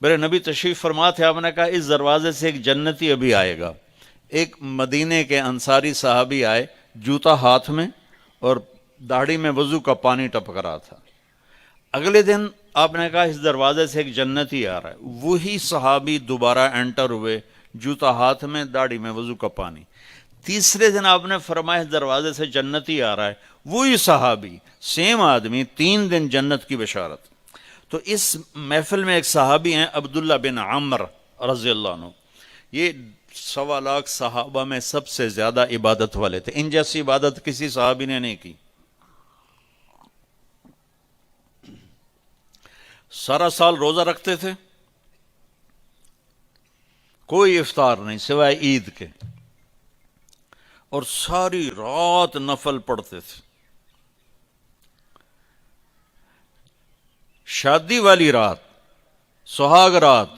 میرے نبی تشریف فرما تھے، آپ نے کہا اس دروازے سے ایک جنتی ابھی آئے گا۔ ایک مدینے کے انصاری صحابی آئے، جوتا ہاتھ میں اور داڑھی میں وضو کا پانی ٹپک رہا تھا۔ اگلے دن آپ نے کہا اس دروازے سے ایک جنتی آ رہا ہے، وہی صحابی دوبارہ انٹر ہوئے، جوتا ہاتھ میں، داڑھی میں وضو کا پانی۔ تیسرے دن آپ نے فرمایا اس دروازے سے جنتی آ رہا ہے، وہی صحابی، سیم آدمی، 3 دن جنت کی بشارت۔ تو اس محفل میں ایک صحابی ہیں عبداللہ بن عمر رضی اللہ عنہ، یہ 1.25 صحابہ میں سب سے زیادہ عبادت والے تھے، ان جیسی عبادت کسی صحابی نے نہیں کی۔ سارا سال روزہ رکھتے تھے، کوئی افطار نہیں سوائے عید کے، اور ساری رات نفل پڑھتے تھے۔ شادی والی رات، سہاگ رات،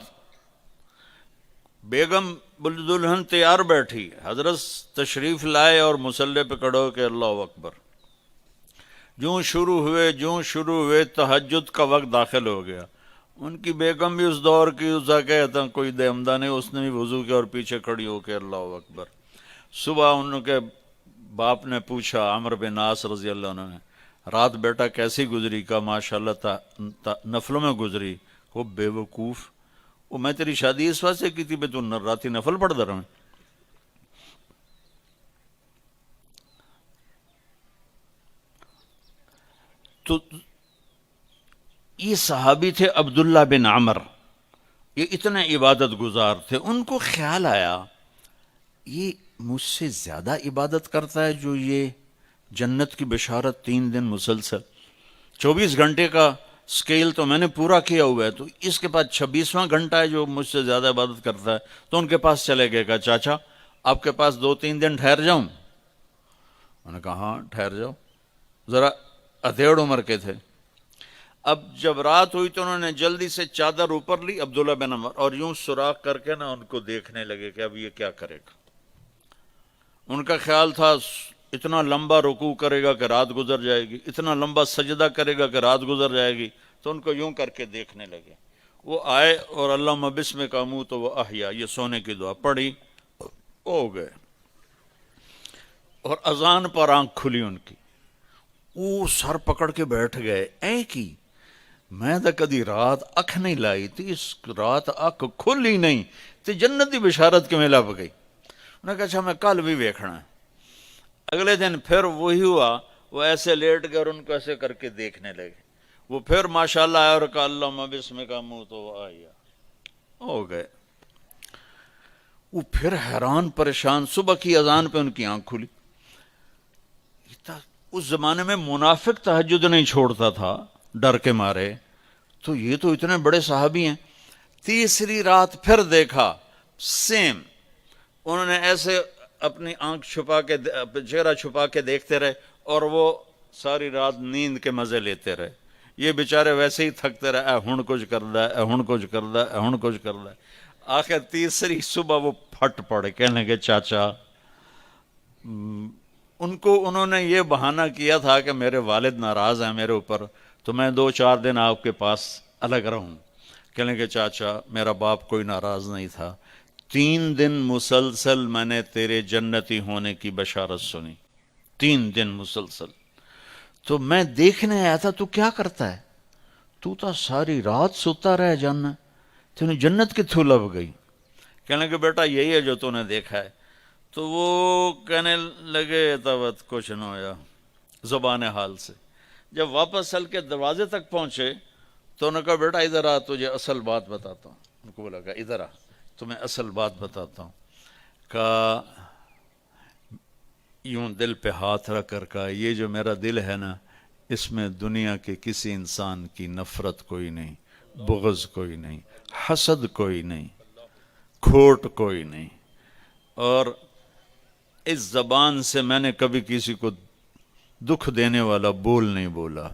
بیگم دلہن تیار بیٹھی، حضرت تشریف لائے اور مصلی پہ کھڑے ہو کے اللہ اکبر۔ جوں شروع ہوئے تہجد کا وقت داخل ہو گیا۔ ان کی بیگم بھی اس دور کی، اسا کہتا کوئی دے عمدہ نہیں، اس نے بھی وضو کیا اور پیچھے کھڑی ہو کے اللہ اکبر۔ صبح ان کے باپ نے پوچھا، عمرو بن عاص رضی اللہ عنہ نے، رات بیٹا کیسی گزری؟ کا ماشاءاللہ نفلوں میں گزری۔ وہ بے وقوف، وہ میں تیری شادی اس واسطے کی تھی بے تو راتی نفل پڑھتا رہا۔ تو یہ صحابی تھے عبداللہ بن عمر، یہ اتنے عبادت گزار تھے۔ ان کو خیال آیا یہ مجھ سے زیادہ عبادت کرتا ہے جو یہ جنت کی بشارت 3 دن مسلسل، 24 گھنٹے کا سکیل تو میں نے پورا کیا ہوا ہے، تو اس کے پاس 26واں گھنٹہ ہے جو مجھ سے زیادہ عبادت کرتا ہے۔ تو ان کے پاس چلے گئے، کہا چاچا آپ کے پاس 2-3 دن ٹھہر جاؤں؟ انہوں نے کہا ہاں ٹھہر جاؤ، ذرا ادھیڑ عمر کے تھے۔ اب جب رات ہوئی تو انہوں نے جلدی سے چادر اوپر لی عبداللہ بن عمر، اور یوں سوراخ کر کے نا ان کو دیکھنے لگے کہ اب یہ کیا کرے گا۔ ان کا خیال تھا اتنا لمبا رکوع کرے گا کہ رات گزر جائے گی، اتنا لمبا سجدہ کرے گا کہ رات گزر جائے گی، تو ان کو یوں کر کے دیکھنے لگے۔ وہ آئے اور اللہم بسمک اموت و احیا، یہ سونے کی دعا پڑھی، ہو گئے۔ اور اذان پر آنکھ کھلی ان کی، وہ سر پکڑ کے بیٹھ گئے، اے کی میں تو کدی رات اکھ نہیں لائی تھی، اس رات اکھ کھلی نہیں تے جنت دی بشارت کیویں لب گئی؟ انہوں نے کہا اچھا میں کل بھی ویکھنا ہے۔ اگلے دن پھر وہی ہوا، وہ ایسے لیٹ گئے اور ان کو ایسے کر کے دیکھنے لگے۔ وہ پھر ماشاءاللہ آیا اور کہا اللہم بسمک اموت و احیا، ہو گئے۔ وہ پھر حیران پریشان، صبح کی اذان پہ ان کی آنکھ کھلی۔ اس زمانے میں منافق تہجد نہیں چھوڑتا تھا ڈر کے مارے، تو یہ تو اتنے بڑے صحابی ہیں۔ تیسری رات پھر دیکھا، سیم، انہوں نے ایسے اپنی آنکھ چھپا کے، چہرہ چھپا کے دیکھتے رہے، اور وہ ساری رات نیند کے مزے لیتے رہے۔ یہ بیچارے ویسے ہی تھکتے رہے، اے ہن کچھ کردا ہے، اے ہن کچھ کردا ہے، اے ہن کچھ کردا ہے۔ آخر تیسری صبح وہ پھٹ پڑے، کہنے لگے چاچا، ان کو انہوں نے یہ بہانہ کیا تھا کہ میرے والد ناراض ہیں میرے اوپر، تو میں 2-4 دن آپ کے پاس الگ رہوں۔ کہنے لگے چاچا میرا باپ کوئی ناراض نہیں تھا، 3 دن مسلسل میں نے تیرے جنتی ہونے کی بشارت سنی، 3 دن مسلسل، تو میں دیکھنے آیا تھا تو کیا کرتا ہے، تو ساری رات سوتا رہ جانا، تو جنت کتھوں لب گئی؟ کہنے لگے بیٹا یہی ہے جو تو نے دیکھا ہے۔ تو وہ کہنے لگے تب کچھ نہ ہویا، زبان حال سے۔ جب واپس چل کے دروازے تک پہنچے تو انہوں نے کہا بیٹا ادھر آ، تجھے اصل بات بتاتا ہوں۔ ان کو بولا کہ ادھر آ، تمہیں اصل بات بتاتا ہوں۔ کہا یوں دل پہ ہاتھ رکھ کر کہا یہ جو میرا دل ہے نا، اس میں دنیا کے کسی انسان کی نفرت کوئی نہیں، بغض کوئی نہیں، حسد کوئی نہیں، کھوٹ کوئی نہیں، اور اس زبان سے میں نے کبھی کسی کو دکھ دینے والا بول نہیں بولا،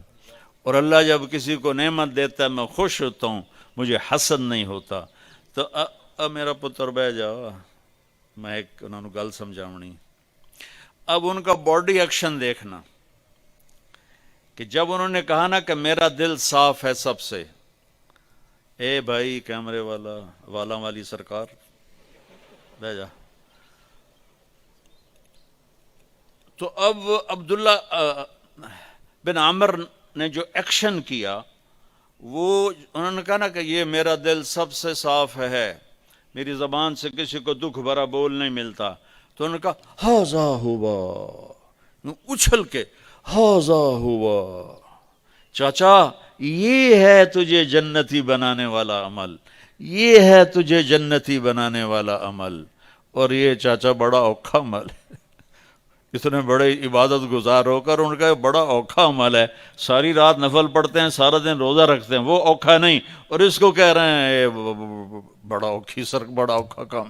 اور اللہ جب کسی کو نعمت دیتا ہے میں خوش ہوتا ہوں، مجھے حسد نہیں ہوتا۔ تو اب میرا پتر بہ جاؤ، میں ایک انہوں نے گل سمجھاونی۔ اب ان کا باڈی ایکشن دیکھنا کہ جب انہوں نے کہا نا کہ میرا دل صاف ہے سب سے، اے بھائی کیمرے والا والی سرکار بہ جا. تو اب عبداللہ بن عامر نے جو ایکشن کیا، وہ انہوں نے کہا نا کہ یہ میرا دل سب سے صاف ہے، میری زبان سے کسی کو دکھ بھرا بول نہیں ملتا. تو انہوں نے کہا ہاذا ہوا، اچھل کے ہاذا ہوا، چاچا یہ ہے تجھے جنتی بنانے والا عمل، یہ ہے تجھے جنتی بنانے والا عمل. اور یہ چاچا بڑا اوکھا عمل ہے، اتنے بڑے عبادت گزار ہو کر ان کا بڑا اوکھا عمل ہے. ساری رات نفل پڑھتے ہیں، سارا دن روزہ رکھتے ہیں، وہ اوکھا نہیں، اور اس کو کہہ رہے ہیں بڑا اوکھا کام.